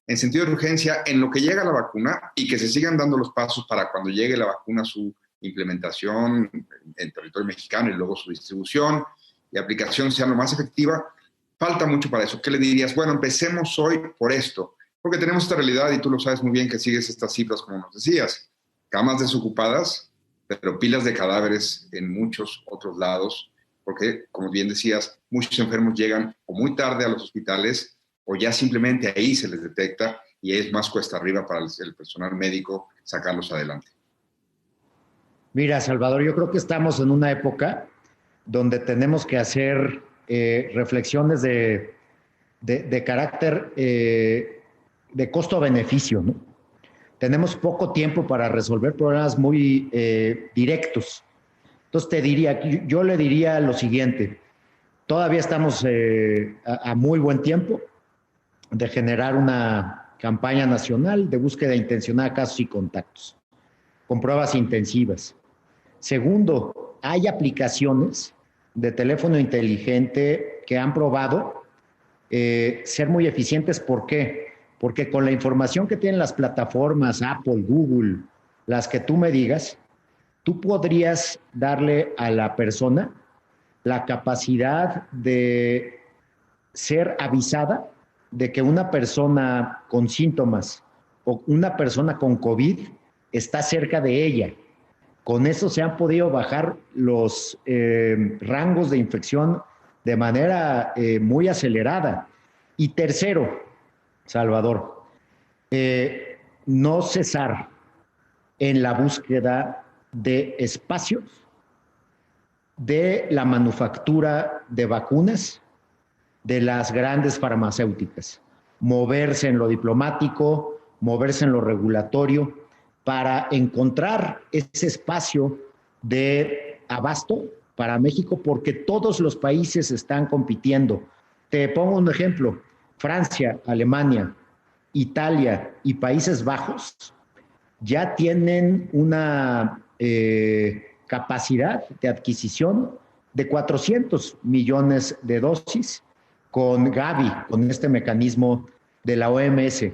en sentido de urgencia, en lo que llega la vacuna y que se sigan dando los pasos para cuando llegue la vacuna, su implementación en territorio mexicano y luego su distribución y aplicación sea lo más efectiva? Falta mucho para eso. ¿Qué le dirías? Bueno, empecemos hoy por esto, porque tenemos esta realidad y tú lo sabes muy bien que sigues estas cifras como nos decías. Camas desocupadas, pero pilas de cadáveres en muchos otros lados, porque, como bien decías, muchos enfermos llegan o muy tarde a los hospitales o ya simplemente ahí se les detecta y es más cuesta arriba para el personal médico sacarlos adelante. Mira, Salvador, yo creo que estamos en una época donde tenemos que hacer reflexiones de carácter de costo-beneficio, ¿no? tenemos poco tiempo para resolver problemas muy directos. Entonces yo le diría lo siguiente, todavía estamos a muy buen tiempo de generar una campaña nacional de búsqueda intencionada de casos y contactos, con pruebas intensivas. Segundo, hay aplicaciones de teléfono inteligente que han probado ser muy eficientes. ¿Por qué? Porque con la información que tienen las plataformas, Apple, Google, las que tú me digas, tú podrías darle a la persona la capacidad de ser avisada de que una persona con síntomas o una persona con COVID está cerca de ella. Con eso se han podido bajar los rangos de infección de manera muy acelerada. Y tercero, Salvador, no cesar en la búsqueda de espacios de la manufactura de vacunas de las grandes farmacéuticas. Moverse en lo diplomático, moverse en lo regulatorio, para encontrar ese espacio de abasto para México, porque todos los países están compitiendo. Te pongo un ejemplo, Francia, Alemania, Italia y Países Bajos ya tienen una capacidad de adquisición de 400 millones de dosis con Gavi, con este mecanismo de la OMS.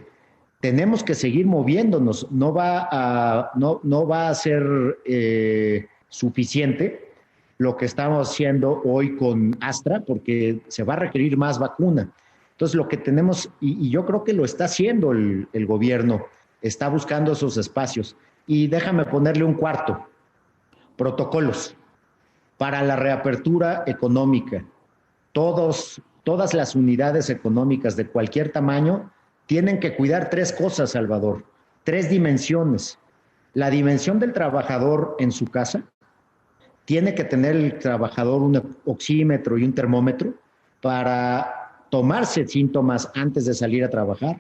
Tenemos que seguir moviéndonos, no va a ser suficiente lo que estamos haciendo hoy con Astra, porque se va a requerir más vacuna. Entonces, lo que tenemos, y yo creo que lo está haciendo el gobierno, está buscando esos espacios. Y déjame ponerle un cuarto, protocolos para la reapertura económica. Todas las unidades económicas de cualquier tamaño tienen que cuidar tres cosas, Salvador, tres dimensiones. La dimensión del trabajador en su casa, tiene que tener el trabajador un oxímetro y un termómetro para tomarse síntomas antes de salir a trabajar.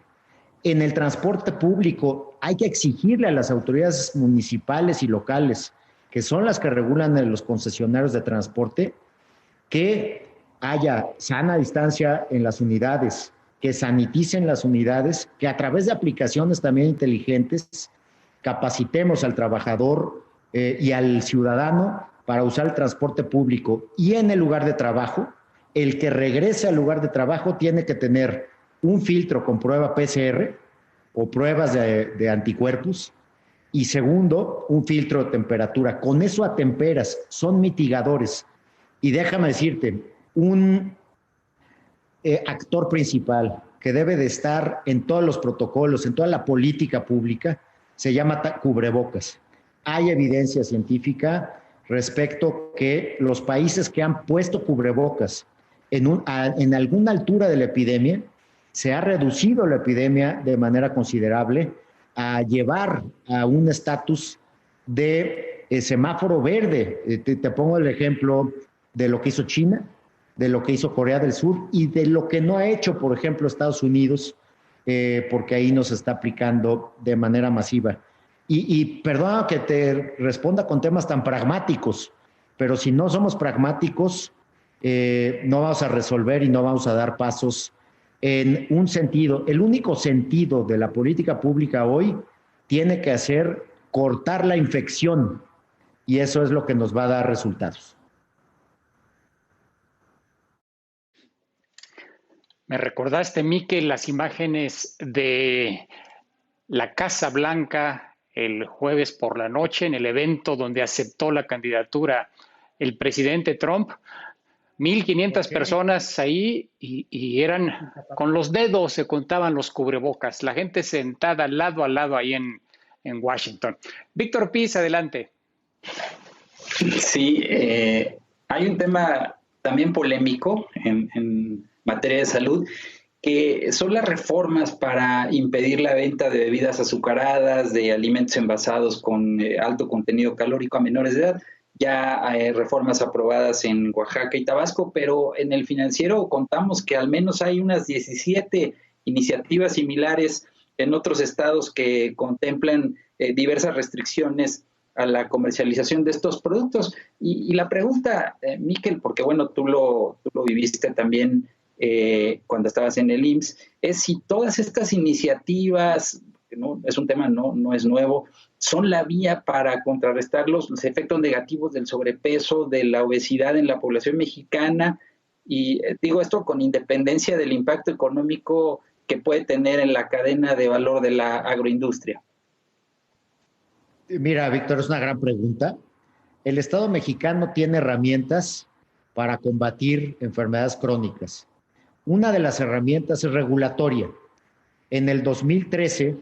En el transporte público hay que exigirle a las autoridades municipales y locales, que son las que regulan a los concesionarios de transporte, que haya sana distancia en las unidades, que saniticen las unidades, que a través de aplicaciones también inteligentes capacitemos al trabajador y al ciudadano para usar el transporte público. Y en el lugar de trabajo, el que regrese al lugar de trabajo tiene que tener un filtro con prueba PCR o pruebas de anticuerpos, y segundo, un filtro de temperatura. Con eso atemperas, son mitigadores. Y déjame decirte, un actor principal que debe de estar en todos los protocolos, en toda la política pública, se llama cubrebocas. Hay evidencia científica respecto que los países que han puesto cubrebocas en alguna altura de la epidemia, se ha reducido la epidemia de manera considerable a llevar a un estatus de semáforo verde. Te pongo el ejemplo de lo que hizo China, de lo que hizo Corea del Sur y de lo que no ha hecho, por ejemplo, Estados Unidos, porque ahí nos está aplicando de manera masiva. Y perdona que te responda con temas tan pragmáticos, pero si no somos pragmáticos, no vamos a resolver y no vamos a dar pasos en un sentido. El único sentido de la política pública hoy tiene que ser cortar la infección, y eso es lo que nos va a dar resultados. Me recordaste, Miquel, las imágenes de la Casa Blanca el jueves por la noche en el evento donde aceptó la candidatura el presidente Trump. 1,500 personas ahí y eran, con los dedos se contaban los cubrebocas, la gente sentada lado a lado ahí en Washington. Víctor Piz, adelante. Sí, hay un tema también polémico en materia de salud, que son las reformas para impedir la venta de bebidas azucaradas, de alimentos envasados con alto contenido calórico a menores de edad. Ya hay reformas aprobadas en Oaxaca y Tabasco, pero en el Financiero contamos que al menos hay unas 17 iniciativas similares en otros estados que contemplan diversas restricciones a la comercialización de estos productos. Y la pregunta, Miquel, porque bueno, tú lo viviste también cuando estabas en el IMSS, es si todas estas iniciativas, ¿no? Es un tema, no es nuevo, son la vía para contrarrestar los efectos negativos del sobrepeso, de la obesidad en la población mexicana, y digo esto con independencia del impacto económico que puede tener en la cadena de valor de la agroindustria. Mira, Víctor, es una gran pregunta. El Estado mexicano tiene herramientas para combatir enfermedades crónicas. Una de las herramientas es regulatoria. En el 2013,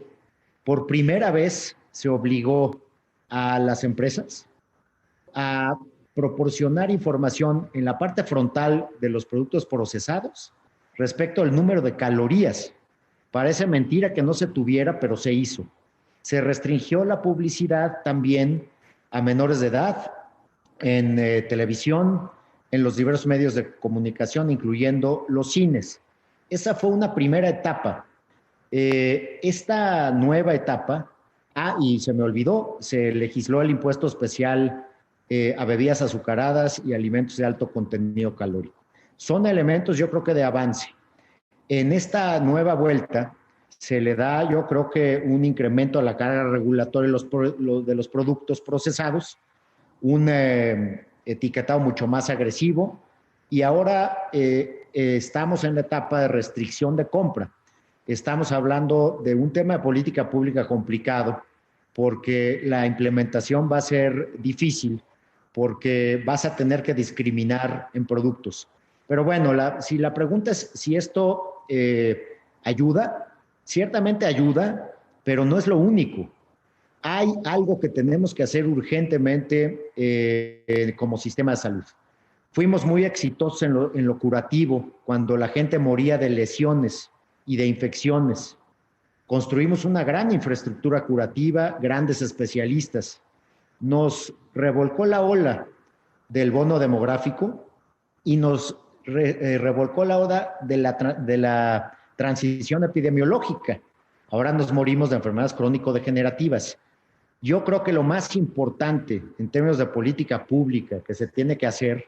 por primera vez, se obligó a las empresas a proporcionar información en la parte frontal de los productos procesados respecto al número de calorías. Parece mentira que no se tuviera, pero se hizo. Se restringió la publicidad también a menores de edad en televisión, en los diversos medios de comunicación, incluyendo los cines. Esa fue una primera etapa. Esta nueva etapa, y se me olvidó, se legisló el impuesto especial a bebidas azucaradas y alimentos de alto contenido calórico. Son elementos, yo creo que de avance. En esta nueva vuelta se le da, yo creo que un incremento a la carga regulatoria de los productos procesados, un etiquetado mucho más agresivo, y ahora estamos en la etapa de restricción de compra. Estamos hablando de un tema de política pública complicado, porque la implementación va a ser difícil, porque vas a tener que discriminar en productos. Pero bueno, si la pregunta es si esto ayuda, ciertamente ayuda, pero no es lo único. Hay algo que tenemos que hacer urgentemente como sistema de salud. Fuimos muy exitosos en lo curativo, cuando la gente moría de lesiones y de infecciones. Construimos una gran infraestructura curativa, grandes especialistas. Nos revolcó la ola del bono demográfico y nos revolcó la ola de la transición epidemiológica. Ahora nos morimos de enfermedades crónico-degenerativas. Yo creo que lo más importante en términos de política pública que se tiene que hacer,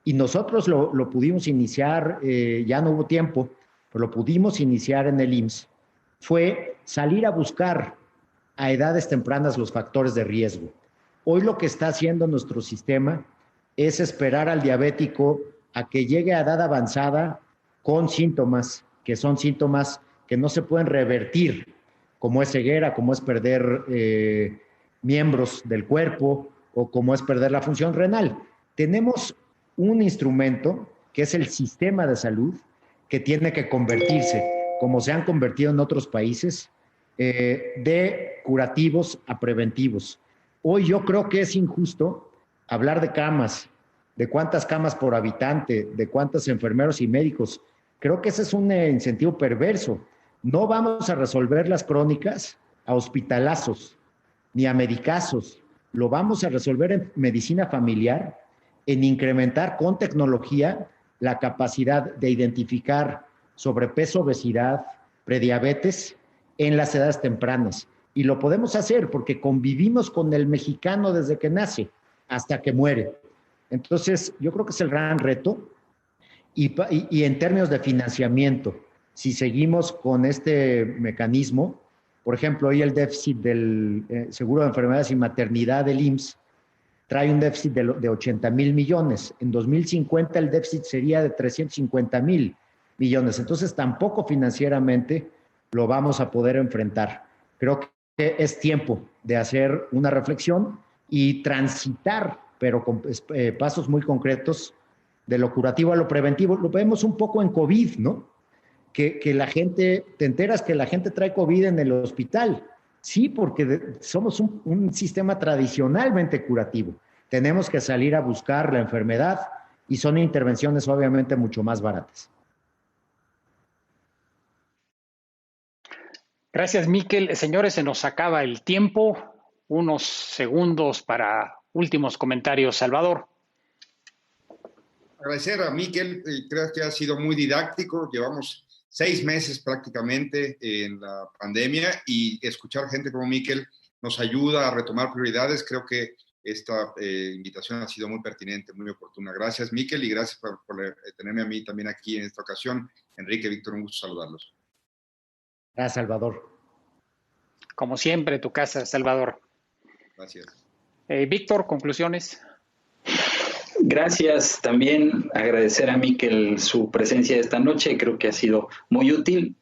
y nosotros lo pudimos iniciar, ya no hubo tiempo, pero lo pudimos iniciar en el IMSS, fue salir a buscar a edades tempranas los factores de riesgo. Hoy lo que está haciendo nuestro sistema es esperar al diabético a que llegue a edad avanzada con síntomas, que son síntomas que no se pueden revertir, como es ceguera, como es perder miembros del cuerpo o como es perder la función renal. Tenemos un instrumento que es el sistema de salud que tiene que convertirse, como se han convertido en otros países, de curativos a preventivos. Hoy yo creo que es injusto hablar de camas, de cuántas camas por habitante, de cuántos enfermeros y médicos. Creo que ese es un incentivo perverso. No vamos a resolver las crónicas a hospitalazos ni a medicazos. Lo vamos a resolver en medicina familiar, en incrementar con tecnología la capacidad de identificar sobrepeso, obesidad, prediabetes en las edades tempranas. Y lo podemos hacer porque convivimos con el mexicano desde que nace hasta que muere. Entonces, yo creo que es el gran reto. Y en términos de financiamiento, si seguimos con este mecanismo, por ejemplo, hoy el déficit del seguro de enfermedades y maternidad del IMSS trae un déficit de 80,000 millones. En 2050 el déficit sería de 350,000 millones. Entonces, tampoco financieramente lo vamos a poder enfrentar. Creo que es tiempo de hacer una reflexión y transitar, pero con pasos muy concretos, de lo curativo a lo preventivo. Lo vemos un poco en COVID, ¿no? Que la gente, te enteras que la gente trae COVID en el hospital. Sí, porque somos un sistema tradicionalmente curativo. Tenemos que salir a buscar la enfermedad y son intervenciones obviamente mucho más baratas. Gracias, Miquel. Señores, se nos acaba el tiempo. Unos segundos para últimos comentarios. Salvador. Agradecer a Miquel, creo que ha sido muy didáctico. Llevamos 6 meses prácticamente en la pandemia, y escuchar gente como Miquel nos ayuda a retomar prioridades. Creo que esta invitación ha sido muy pertinente, muy oportuna. Gracias, Miquel, y gracias por tenerme a mí también aquí en esta ocasión. Enrique, Víctor, un gusto saludarlos. Gracias, Salvador. Como siempre, tu casa, Salvador. Gracias. Víctor, conclusiones. Gracias, también agradecer a Miquel su presencia esta noche, creo que ha sido muy útil.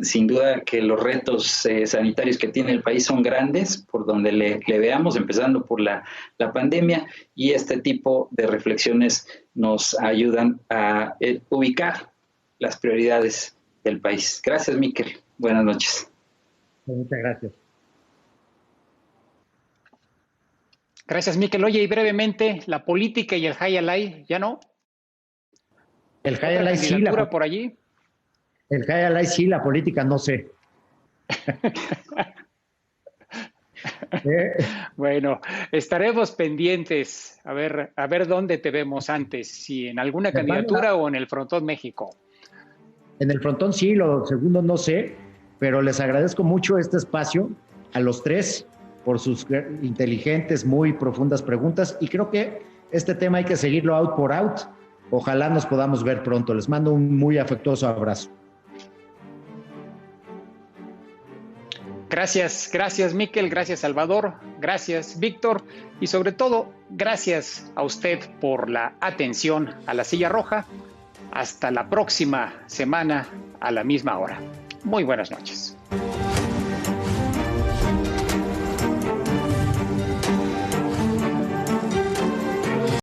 Sin duda que los retos sanitarios que tiene el país son grandes, por donde le veamos, empezando por la pandemia, y este tipo de reflexiones nos ayudan a ubicar las prioridades del país. Gracias, Miquel. Buenas noches. Muchas gracias. Gracias, Miquel. Oye, y brevemente, la política y el Jaya Alay, ¿ya no? El Jaya Alay sí, por allí. El Jaya Alay sí, la política no sé. Bueno, estaremos pendientes a ver dónde te vemos antes, si en alguna candidatura o en el Frontón México. En el Frontón sí, lo segundo no sé, pero les agradezco mucho este espacio a los tres por sus inteligentes, muy profundas preguntas, y creo que este tema hay que seguirlo out por out. Ojalá nos podamos ver pronto. Les mando un muy afectuoso abrazo. Gracias, Miquel, gracias, Salvador, gracias, Víctor, y sobre todo, gracias a usted por la atención a La Silla Roja. Hasta la próxima semana a la misma hora. Muy buenas noches.